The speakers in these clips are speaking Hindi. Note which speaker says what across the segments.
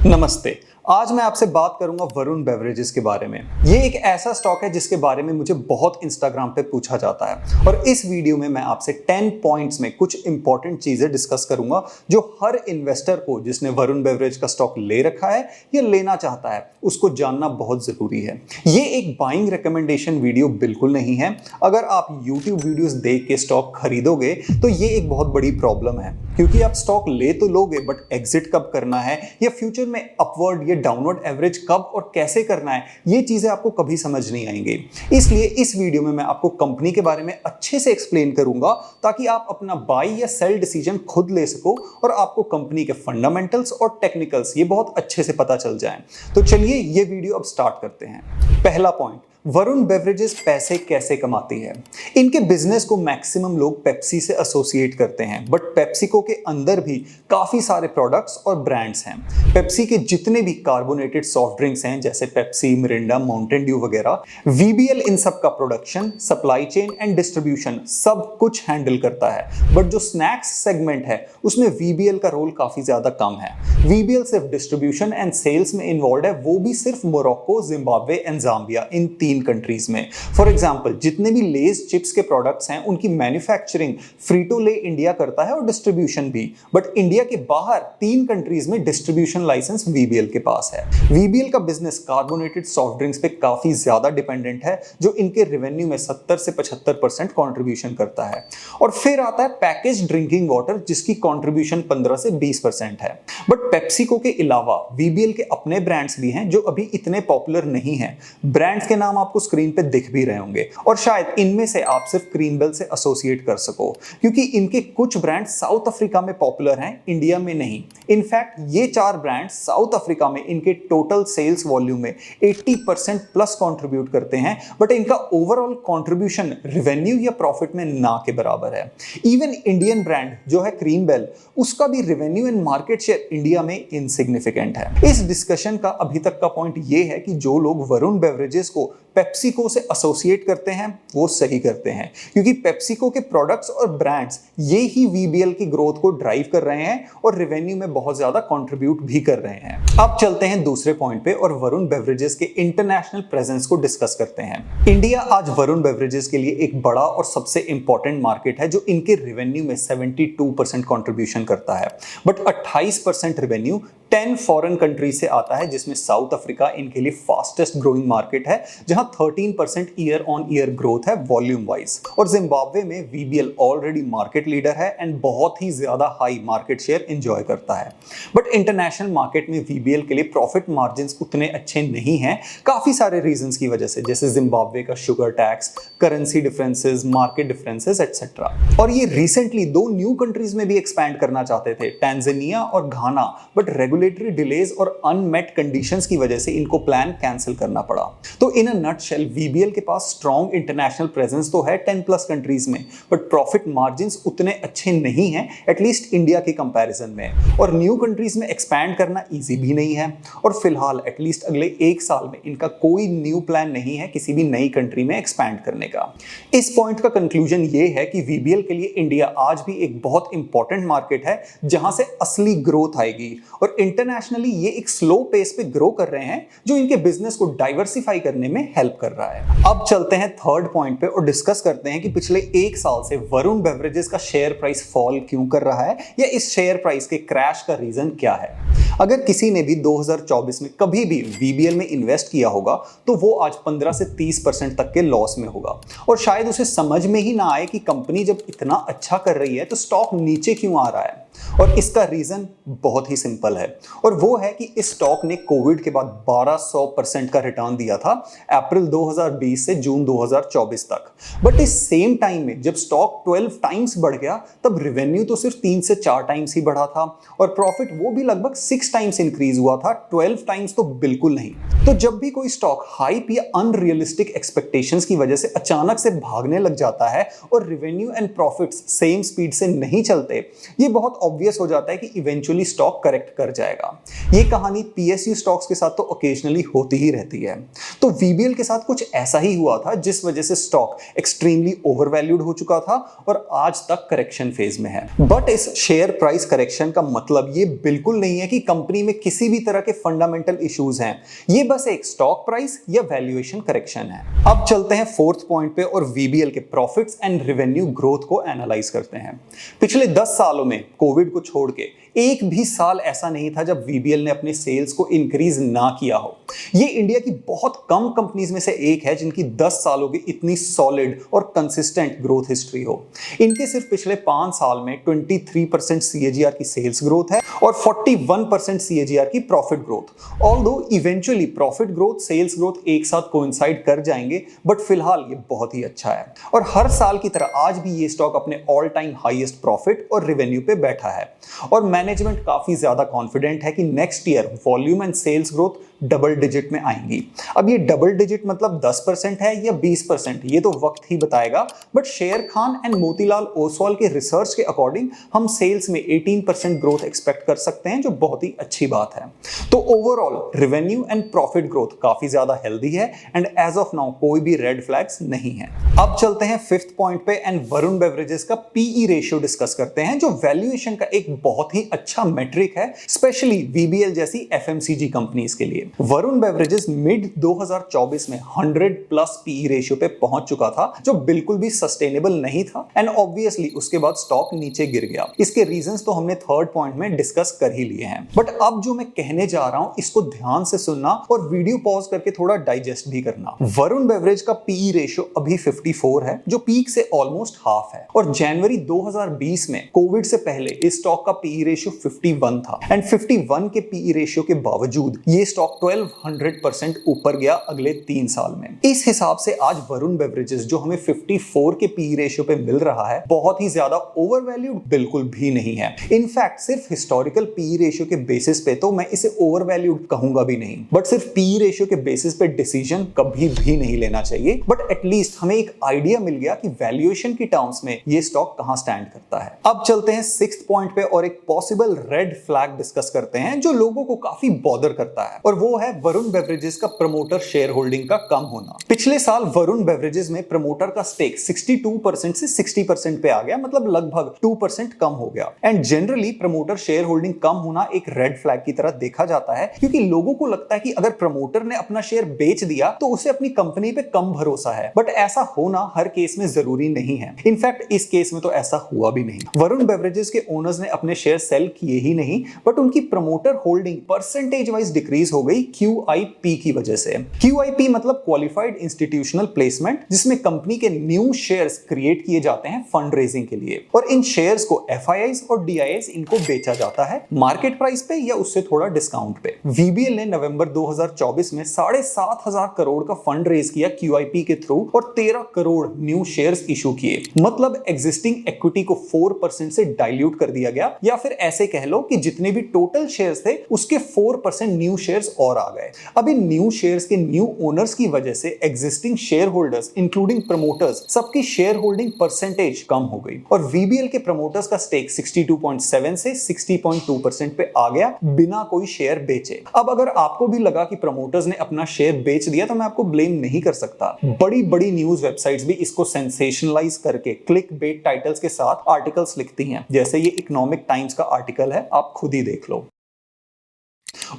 Speaker 1: नमस्ते। आज मैं आपसे बात करूंगा वरुण बेवरेजेस के बारे में। ये एक ऐसा स्टॉक है जिसके बारे में मुझे बहुत इंस्टाग्राम पे पूछा जाता है और इस वीडियो में मैं आपसे 10 पॉइंट्स में कुछ इंपॉर्टेंट चीजें डिस्कस करूंगा जो हर इन्वेस्टर को जिसने वरुण बेवरेज का स्टॉक ले रखा है या लेना चाहता है उसको जानना बहुत जरूरी है। ये एक बाइंग रिकमेंडेशन वीडियो बिल्कुल नहीं है। अगर आप YouTube वीडियोस देख के स्टॉक खरीदोगे तो ये एक बहुत बड़ी प्रॉब्लम है, क्योंकि आप स्टॉक ले तो लोगे बट एग्जिट कब करना है या फ्यूचर में अपवर्ड या डाउनवर्ड एवरेज कब और कैसे करना है, ये चीजें आपको कभी समझ नहीं आएंगी। इसलिए इस वीडियो में मैं आपको कंपनी के बारे में अच्छे से एक्सप्लेन करूंगा ताकि आप अपना बाई या सेल डिसीजन खुद ले सको और आपको कंपनी के फंडामेंटल्स और टेक्निकल्स ये बहुत अच्छे से पता चल जाएं। तो चलिए ये वीडियो अब स्टार्ट करते हैं। पहला पॉइंट, वरुण बेवरेजेस पैसे कैसे कमाती है। इनके बिजनेस को मैक्सिमम लोग पेप्सी से एसोसिएट करते हैं, बट पेप्सिको के अंदर भी काफी सारे प्रोडक्ट्स और ब्रांड्स हैं। पेप्सी के जितने भी कार्बोनेटेड सॉफ्ट ड्रिंक्स हैं जैसे पेप्सी, मिरिंडा, माउंटेन ड्यू वगैरह, वीबीएल इन सब का production, supply chain and distribution सब कुछ हैंडल करता है। बट जो स्नैक्स सेगमेंट है उसमें वीबीएल का रोल काफी ज्यादा कम है। वीबीएल सिर्फ डिस्ट्रीब्यूशन एंड सेल्स में इन्वॉल्व है, वो भी सिर्फ Morocco, Zimbabwe and Zambia, in 3 countries में। फॉर एग्जांपल, जितने भी लेज चिप्स के प्रोडक्ट्स हैं उनकी मैन्युफैक्चरिंग फ्रीटो ले इंडिया करता है और डिस्ट्रीब्यूशन भी, बट इंडिया के बाहर 3 कंट्रीज में डिस्ट्रीब्यूशन लाइसेंस वीबीएल के पास है। वीबीएल का बिजनेस कार्बोनेटेड सॉफ्ट ड्रिंक्स पे काफी ज्यादा डिपेंडेंट है, जो इनके रेवेन्यू में 70 से 75% कंट्रीब्यूशन करता है। और फिर आता है पैकेज ड्रिंकिंग वाटर, जिसकी कंट्रीब्यूशन 15 से 20% है। बट पेप्सिको के अलावा वीबीएल के अपने ब्रांड्स भी हैं जो अभी इतने पॉपुलर नहीं हैं। ब्रांड्स के नाम आपको स्क्रीन पे दिख भी रहे होंगे और शायद इनमें से आप सिर्फ क्रीमबेल से एसोसिएट कर सको, क्योंकि इनके कुछ ब्रांड साउथ अफ्रीका में पॉपुलर हैं, इंडिया में नहीं। इनफैक्ट ये 4 ब्रांड साउथ अफ्रीका में इनके टोटल सेल्स वॉल्यूम में 80% प्लस कंट्रीब्यूट करते हैं, बट इनका ओवरऑल कंट्रीब्यूशन रेवेन्यू या प्रॉफिट में ना के बराबर है। इवन इंडियन ब्रांड जो है क्रीमबेल, उसका भी revenue and market share India में इनसिग्निफिकेंट है। इस डिस्कशन का अभी तक का पॉइंट ये है कि जो लोग वरुण बेवरेजेस को पेप्सिको से एसोसिएट करते हैं वो सही करते हैं, क्योंकि पेप्सिको के प्रोडक्ट्स और ब्रांड्स ये ही वीबीएल की ग्रोथ को ड्राइव कर रहे हैं और रेवेन्यू में बहुत ज्यादा कंट्रीब्यूट भी कर रहे हैं। अब चलते हैं दूसरे पॉइंट पे और वरुण बेवरेजेस के इंटरनेशनल प्रेजेंस को डिस्कस करते हैं। इंडिया आज वरुण बेवरेजेस के लिए एक बड़ा और सबसे इंपॉर्टेंट मार्केट है, जो इनके रेवेन्यू में 72% कंट्रीब्यूशन करता है, बट 28% रेवेन्यू 10 फॉरेन कंट्री से आता है, जिसमें साउथ अफ्रीका इनके लिए फास्टेस्ट ग्रोइंग मार्केट है, जहां 13% ईयर ऑन ईयर ग्रोथ है वॉल्यूम वाइज। और जिम्बाब्वे में वीबीएल ऑलरेडी मार्केट लीडर है एंड बहुत ही ज्यादा हाई मार्केट शेयर एंजॉय करता है। बट इंटरनेशनल मार्केट में वीबीएल के लिए प्रॉफिट मार्जिन्स उतने अच्छे नहीं हैं, काफी सारे रीजंस की वजह से, जैसे जिम्बाब्वे का sugar tax, currency differences, market differences etcetera. और ये रिसेंटली 2 न्यू कंट्रीज में भी एक्सपैंड करना चाहते थे, टैंजानिया और घाना, बट रेगुलेटरी डिलेज और अनमेट कंडीशंस की वजह से इनको प्लान कैंसिल करना पड़ा। तो इन अ नटशेल वीबीएल के पास स्ट्रॉन्ग इंटरनेशनल प्रेजेंस तो है 10 प्लस कंट्रीज में, बट प्रॉफिट मार्जिन्स उतने अच्छे नहीं हैं, एटलीस्ट इंडिया के कंपैरिजन में। और न्यू कंट्रीज में एक्सपैंड करना इजी भी नहीं है, और फिलहाल एटलीस्ट अगले 1 साल में इनका कोई न्यू प्लान नहीं है किसी भी नई कंट्री में एक्सपैंड करने का। इस पॉइंट का कंक्लूजन ये है कि वीबीएल के लिए इंडिया आज भी एक बहुत इंपॉर्टेंट मार्केट है जहां से असली ग्रोथ आएगी, और इंटरनेशनली ये एक स्लो पेस पे ग्रो कर रहे हैं, जो इनके बिजनेस को डाइवर्सिफाई करने में हेल्प कर रहा है। अब चलते हैं थर्ड पॉइंट पे और डिस्कस करते हैं कि पिछले 1 साल से वरुण बेवरेजेस का शेयर प्राइस फॉल क्यों कर रहा है, या इस शेयर प्राइस के क्रैश का रीजन क्या है। अगर किसी ने भी 2024 में कभी भी वीबीएल में इन्वेस्ट किया होगा तो वो आज 15 से 30% तक के लॉस में होगा, और शायद उसे समझ में ही ना आए कि कंपनी जब इतना अच्छा कर रही है तो स्टॉक नीचे क्यों आ रहा है। और इसका रीजन बहुत ही सिंपल है, और वो है कि इस स्टॉक ने कोविड के बाद 1200% का रिटर्न दिया था अप्रैल 2020 से जून 2024 तक। बट इस सेम टाइम में जब स्टॉक 12 टाइम्स बढ़ गया, तब रेवेन्यू तो सिर्फ 3 से 4 टाइम्स ही बढ़ा था, और प्रॉफिट वो भी लगभग 6 टाइम्स इंक्रीज हुआ था, 12 टाइम्स तो बिल्कुल नहीं। तो जब भी कोई स्टॉक हाइप या अनरियलिस्टिक एक्सपेक्टेशंस की वजह से अचानक से भागने लग जाता है और revenue and profits same speed से नहीं चलते, ये बहुत ऑब्वियस हो जाता है कि इवेंचुअली स्टॉक करेक्ट कर जाएगा। ये कहानी पीएसयू स्टॉक्स के साथ तो ओकेजनली होती ही रहती है। तो वीबीएल के साथ कुछ ऐसा ही हुआ था, जिस वजह से स्टॉक एक्सट्रीमली ओवरवैल्यूड हो चुका था और आज तक करेक्शन फेज में है। बट इस शेयर प्राइस करेक्शन का मतलब ये बिल्कुल नहीं है कि कंपनी में किसी भी तरह के फंडामेंटल इश्यूज हैं, ये बस एक स्टॉक प्राइस या वैल्यूएशन करेक्शन है। अब चलते हैं फोर्थ पॉइंट पे और वीबीएल के प्रॉफिट्स एंड रेवेन्यू ग्रोथ को एनालाइज करते हैं। पिछले 10 सालों में कोविड को छोड़ के एक भी साल ऐसा नहीं था जब वीबीएल ने अपने सेल्स को इंक्रीज ना किया हो। ये इंडिया की बहुत कम कंपनीज में से एक है जिनकी 10 सालों की इतनी सॉलिड और कंसिस्टेंट ग्रोथ हिस्ट्री हो। इनके सिर्फ पिछले 5 साल में 23% सीएजीआर की सेल्स ग्रोथ है और 41% सीएजीआर की profit growth. Although eventually profit growth sales growth एक साथ कोइंसाइड कर जाएंगे, बट फिलहाल ये बहुत ही अच्छा है। और हर साल की तरह आज भी ये स्टॉक अपने ऑल टाइम हाईएस्ट प्रॉफिट और रेवेन्यू पे बैठा है और मैनेजमेंट काफी ज्यादा कॉन्फिडेंट है कि next year volume and sales growth double digit में आएंगी। अब ये डबल डिजिट मतलब 10% है या 20%, ये तो वक्त ही बताएगा, बट शेर खान एंड मोतीलाल ओसवाल के रिसर्च के अकॉर्डिंग हम सेल्स में 18% ग्रोथ एक्सपेक्ट कर सकते हैं, जो बहुत ही अच्छी बात है। तो overall revenue and profit growth काफी ज्यादा हेल्दी है एंड एज ऑफ नाउ कोई भी रेड फ्लैग्स नहीं है। अब चलते हैं फिफ्थ पॉइंट पे एंड वरुण बेवरेजेस का पीई रेशियो डिस्कस करते हैं, जो वैल्यूएशन का एक बहुत ही अच्छा मेट्रिक है, स्पेशली वीबीएल जैसी एफएमसीजी कंपनीज के लिए। वरुण बेवरेजेस मिड 2024 में 100+ पीई रेशियो पे पहुंच चुका था, जो बिल्कुल भी सस्टेनेबल नहीं था एंड ऑब्वियसली उसके बाद स्टॉक नीचे गिर गया। इसके रीजंस तो हमने थर्ड पॉइंट में डिस्कस कर ही लिए हैं, बट अब जो मैं कहने जा रहा हूं इसको ध्यान से सुनना और वीडियो पॉज करके थोड़ा डाइजेस्ट भी करना। वरुण बेवरेज का पीई रेशियो अभी 54 है, जो पीक से ऑलमोस्ट हाफ है और जनवरी 2020 में कोविड से पहले इस स्टॉक का पीई रेशियो 51 था एंड 51 के पीई रेशियो के बावजूद ये स्टॉक 1200% ऊपर गया अगले 3 साल में। इस हिसाब से आज वरुण बेवरेजेस जो हमें 54 के पीई रेशियो पे मिल रहा है, बहुत ही ज्यादा ओवरवैल्यूड बिल्कुल भी नहीं है। इनफैक्ट सिर्फ हिस्टोरिकल पीई रेशियो के बेसिस पे तो मैं इसे ओवरवैल्यूड कहूंगा भी नहीं, बट सिर्फ पीई रेशियो के बेसिस पे डिसीजन कभी भी नहीं लेना चाहिए। बट एटलीस्ट हमें एक आइडिया मिल गया कि वैल्यूएशन की टर्म्स में ये स्टॉक कहां स्टैंड करता है। अब चलते हैं सिक्स्थ पॉइंट पे और एक पॉसिबल रेड फ्लैग डिस्कस करते हैं जो लोगों को काफी बॉदर करता है, और वो है वरुण बेवरेजेस का प्रमोटर शेयर होल्डिंग का कम होना। पिछले साल वरुण बेवरेजेस में प्रमोटर का स्टेक 62% से 60% पे आ गया, मतलब लगभग 2% कम हो गया। And generally promoter share holding कम होना एक रेड फ्लैग की तरह देखा जाता है, क्योंकि लोगों को लगता है कि अगर प्रमोटर ने अपना शेयर बेच दिया तो उसे अपनी कंपनी पे कम भरोसा है, बट ऐसा होना हर केस में जरूरी नहीं है। इनफैक्ट इस केस में तो ऐसा हुआ भी नहीं। वरुण बेवरेजेस के ओनर्स ने अपने शेयर सेल किए ही नहीं, बट उनकी promoter holding percentage wise decrease हो गई QIP की वजह से। QIP मतलब क्वालिफाइड इंस्टीट्यूशनल प्लेसमेंट, जिसमें कंपनी के न्यू शेयर्स क्रिएट किए जाते हैं फंड रेजिंग के लिए, और इन शेयर्स को FIIs और DIIs इनको बेचा जाता है मार्केट प्राइस पे या उससे थोड़ा डिस्काउंट पे। VBL ने नवंबर 2024 में 7,500 करोड़ का फंड रेज किया QIP के थ्रू और 13 करोड़ न्यू शेयर्स इशू किए। मतलब एग्जिस्टिंग इक्विटी को 4% से डाइल्यूट कर दिया गया, या फिर ऐसे कह लो कि जितने भी टोटल शेयर्स थे उसके 4% न्यू शेयर्स और आ गए। अब इन न्यू शेयर्स के न्यू ओनर्स की वजह से existing share holders including promoters सबकी शेयर होल्डिंग परसेंटेज कम हो गई और VBL के प्रमोटर्स का स्टेक 62.7 से 60.2% पे आ गया बिना कोई शेयर बेचे। अब अगर आपको भी लगा कि प्रमोटर्स ने अपना शेयर बेच दिया तो मैं आपको ब्लेम नहीं कर सकता। बड़ी बड़ी न्यूज वेबसाइट्स भी इसको सेंसेशनलाइज करके क्लिक बेट टाइटल्स के साथ आर्टिकल्स लिखती हैं, जैसे ये इकोनॉमिक टाइम्स का आर्टिकल है, आप खुद ही देख लो।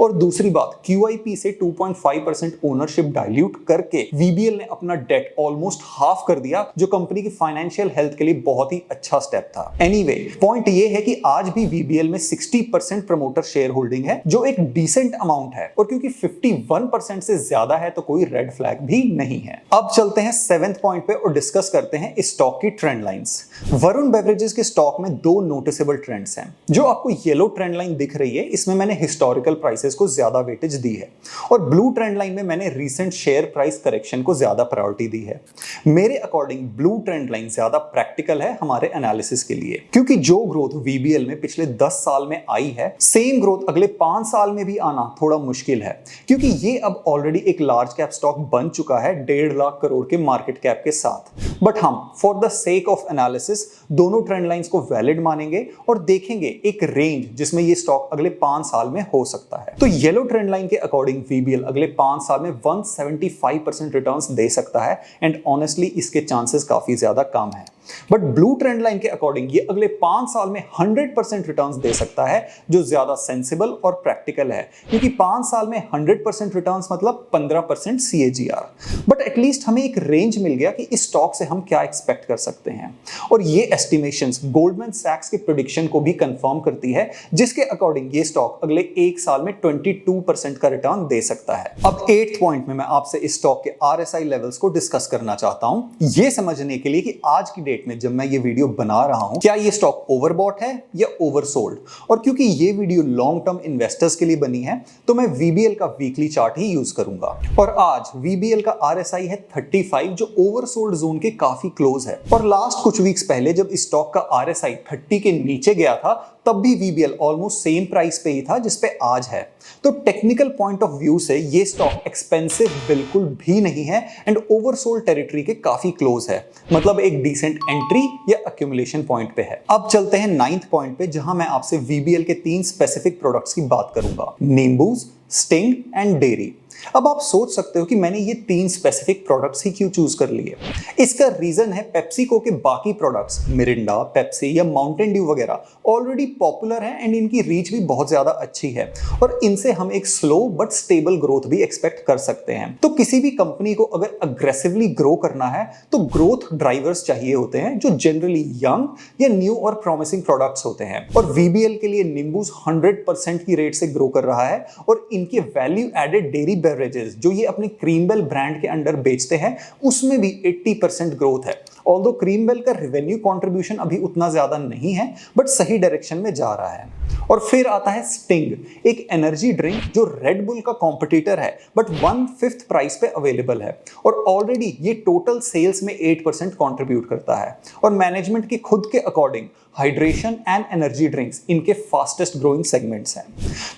Speaker 1: और दूसरी बात, QIP से 2.5% ओनरशिप डाइल्यूट करके VBL ने अपना डेट ऑलमोस्ट हाफ कर दिया, जो कंपनी की फाइनेंशियल हेल्थ के लिए बहुत ही अच्छा स्टेप था। एनीवे, पॉइंट ये है कि आज भी VBL में 60% प्रमोटर शेयर होल्डिंग है, जो एक डिसेंट अमाउंट है, और क्योंकि 51% से ज्यादा है तो कोई रेड फ्लैग भी नहीं है। अब चलते हैं 7th पॉइंट पे और डिस्कस करते हैं इस स्टॉक की ट्रेंड लाइंस। वरुण बेवरेजेस के स्टॉक में 2 नोटिसेबल ट्रेंड्स हैं। जो आपको येलो ट्रेंड लाइन दिख रही है, इसमें मैंने हिस्टोरिकल प्राइसेस को ज्यादा वेटेज दी है, और ब्लू ट्रेंड लाइन में मैंने रीसेंट शेयर प्राइस करेक्शन को ज्यादा प्रायोरिटी दी है। मेरे अकॉर्डिंग ब्लू ट्रेंड लाइन ज्यादा प्रैक्टिकल है हमारे एनालिसिस के लिए, क्योंकि जो ग्रोथ VBL में पिछले 10 साल में आई है, सेम ग्रोथ अगले 5 साल में भी आना थोड़ा मुश्किल है, क्योंकि ये अब ऑलरेडी एक लार्ज कैप स्टॉक बन चुका है 1.5 लाख करोड़ के मार्केट कैप के साथ। बट हम for the sake of analysis दोनों ट्रेंड लाइंस को वैलिड मानेंगे और देखेंगे एक रेंज जिसमें ये स्टॉक अगले 5 साल में हो सकता है। तो येलो ट्रेंड लाइन के अकॉर्डिंग VBL अगले 5 साल में 175% रिटर्न्स दे सकता है, एंड ऑनेस्टली इसके चांसेस काफी ज्यादा कम है। बट ब्लू ट्रेंड लाइन के अकॉर्डिंग ये अगले 5 साल में 100% रिटर्न्स दे सकता है, जो ज्यादा सेंसिबल और प्रैक्टिकल है, क्योंकि 5 साल में 100% रिटर्न्स मतलब 15% CAGR। बट एटलीस्ट हमें एक रेंज मिल गया कि इस स्टॉक से हम क्या एक्सपेक्ट कर सकते हैं। और ये एस्टिमेशंस गोल्डमैन सैक्स के प्रेडिक्शन को भी कंफर्म करती है, जिसके अकॉर्डिंग ये स्टॉक अगले 1 साल में 22% का रिटर्न दे सकता है। अब 8th पॉइंट में मैं आपसे इस स्टॉक के RSI लेवल्स को डिस्कस करना चाहता हूं, ये समझने के लिए कि आज की डेट में जब मैं ये वीडियो बना रहा हूं, क्या ये स्टॉक ओवरबॉट है या ओवरसोल्ड। और क्योंकि ये वीडियो लॉन्ग टर्म इन्वेस्टर्स के लिए बनी है, तो मैं VBL का वीकली चार्ट ही यूज करूंगा। और आज VBL का RSI है 35, जो ओवरसोल्ड जोन के काफी क्लोज है। और लास्ट कुछ वीक्स पहले जब इस स्टॉक का RSI 30 के नीचे गया था, तब भी VBL ऑलमोस्ट सेम प्राइस पे ही था जिस पे आज है। तो टेक्निकल पॉइंट ऑफ व्यू से ये स्टॉक एक्सपेंसिव बिल्कुल भी नहीं है एंड ओवरसोल्ड टेरिटरी के काफी क्लोज है, मतलब एक डिसेंट एंट्री या एक्यूमुलेशन पॉइंट पे है। अब चलते हैं 9th पॉइंट पे, जहां मैं आपसे VBL के 3 स्पेसिफिक प्रोडक्ट्स की बात करूंगा, नींबूज, स्टिंग एंड डेयरी। अब आप सोच सकते हो कि मैंने ये 3 स्पेसिफिक प्रोडक्ट्स ही क्यों चूज कर लिए। इसका रीजन है पेप्सिको के बाकी प्रोडक्ट्स मिरिंडा, पेप्सी या माउंटेन ड्यू वगैरह ऑलरेडी पॉपुलर हैं एंड इनकी रीच भी बहुत ज्यादा अच्छी है, और इनसे हम एक स्लो बट स्टेबल ग्रोथ भी एक्सपेक्ट कर सकते हैं। तो किसी भी कंपनी को अगर अग्रेसिवली ग्रो करना है तो ग्रोथ ड्राइवर्स चाहिए होते हैं, जो जनरली यंग या न्यू और प्रॉमिसिंग प्रोडक्ट्स होते हैं। और VBL के लिए नींबूज 100% की रेट से ग्रो कर रहा है, और इनके वैल्यू एडेड डेयरी बेवरेजेस जो ये अपनी क्रीमबेल ब्रांड के अंडर बेचते हैं, उसमें भी 80% ग्रोथ है। ऑल्दो क्रीमबेल का रेवेन्यू कंट्रीब्यूशन अभी उतना ज्यादा नहीं है, बट सही डायरेक्शन में जा रहा है। और फिर आता है स्टिंग, एक एनर्जी ड्रिंक जो रेड बुल का कॉम्पिटिटर है, बट 1/5 प्राइस पे अवेलेबल है, और ऑलरेडी ये टोटल सेल्स में 8% कंट्रीब्यूट करता है। और मैनेजमेंट की खुद के according hydration and energy drinks इनके फास्टेस्ट ग्रोइंग सेगमेंट्स हैं।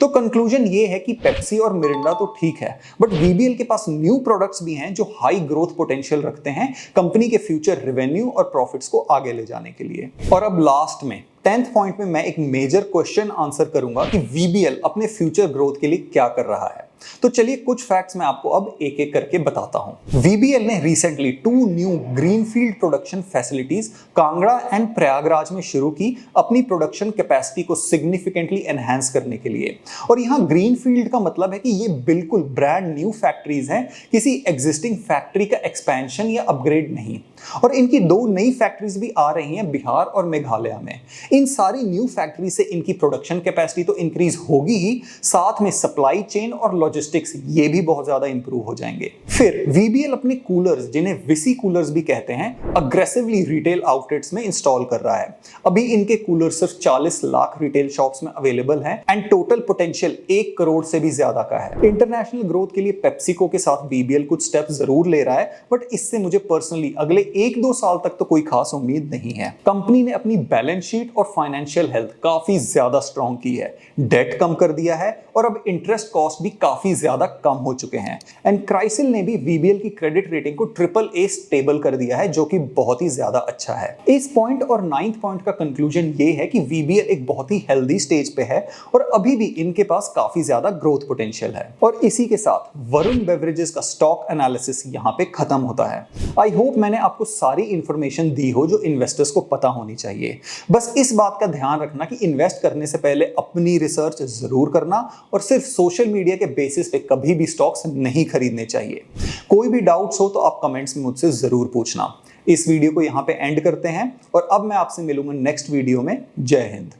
Speaker 1: तो कंक्लूजन ये है कि पेप्सी और मिरिंडा तो ठीक है, बट VBL के पास न्यू प्रोडक्ट्स भी हैं जो हाई ग्रोथ पोटेंशियल रखते हैं कंपनी के फ्यूचर रेवेन्यू और प्रॉफिट्स को आगे ले जाने के लिए। और अब लास्ट में 10th पॉइंट में मैं एक मेजर क्वेश्चन आंसर करूंगा कि VBL अपने फ्यूचर ग्रोथ के लिए क्या कर रहा है। तो चलिए कुछ फैक्ट्स मैं आपको अब एक एक करके बताता हूं। VBL ने recently 2 new greenfield production facilities Kangra and Prayagraj में शुरू की, अपनी प्रोडक्शन कैपेसिटी को सिग्निफिकेंटली एनहांस करने के लिए। और यहां ग्रीनफील्ड का मतलब है कि ये बिल्कुल ब्रांड न्यू फैक्ट्रीज हैं, किसी एग्जिस्टिंग फैक्ट्री का एक्सपेंशन या अपग्रेड नहीं। और इनकी 2 नई फैक्ट्रीज भी आ रही हैं बिहार और मेघालय में। इन सारी न्यू फैक्ट्री से इनकी प्रोडक्शन कैपेसिटी तो इंक्रीज होगी ही, साथ में सप्लाई चेन और लॉजिस्टिक्स ये भी बहुत ज्यादा इंप्रूव हो जाएंगे। फिर VBL अपने कूलर्स, जिन्हें विसी कूलर्स भी कहते हैं, अग्रेसिवली रिटेल आउटलेट्स में इंस्टॉल कर रहा है। अभी इनके कूलर सिर्फ 40 लाख रिटेल शॉप्स में अवेलेबल हैं एंड टोटल पोटेंशियल 1 करोड़ से भी ज्यादा का है। इंटरनेशनल ग्रोथ के लिए पेप्सिको के साथ VBL कुछ स्टेप जरूर ले रहा है, बट इससे मुझे पर्सनली अगले 1-2 साल तक तो कोई खास उम्मीद नहीं है। कंपनी ने अपनी बैलेंस शीट और फाइनेंशियल हेल्थ काफी ज्यादा स्ट्रॉन्ग की है, डेट कम कर दिया है, और अब इंटरेस्ट कॉस्ट भी काफी ज्यादा कम हो चुके हैं। एंड क्राइसिल ने भी VBL की क्रेडिट रेटिंग को AAA स्टेबल कर दिया है, जो कि बहुत ही ज्यादा अच्छा है। इस पॉइंट और 9th पॉइंट का कंक्लूजन ये है कि VBL एक बहुत ही हेल्दी स्टेज पे है, और अभी भी इनके पास काफी ज्यादा ग्रोथ पोटेंशियल है। और इसी के साथ वरुण बेवरेजेस का स्टॉक एनालिसिस यहाँ पे खत्म होता है। आई होप मैंने आपको सारी इंफॉर्मेशन दी हो जो इन्वेस्टर्स को पता होनी चाहिए। बस इस बात का ध्यान रखना कि इन्वेस्ट करने से पहले अपनी रिसर्च जरूर करना, और सिर्फ सोशल मीडिया के बेसिस पे कभी भी स्टॉक्स नहीं खरीदने चाहिए। कोई भी डाउट्स हो तो आप कमेंट्स में मुझसे जरूर पूछना। इस वीडियो को यहां पे एंड करते हैं, और अब मैं आपसे मिलूंगा नेक्स्ट वीडियो में। जय हिंद।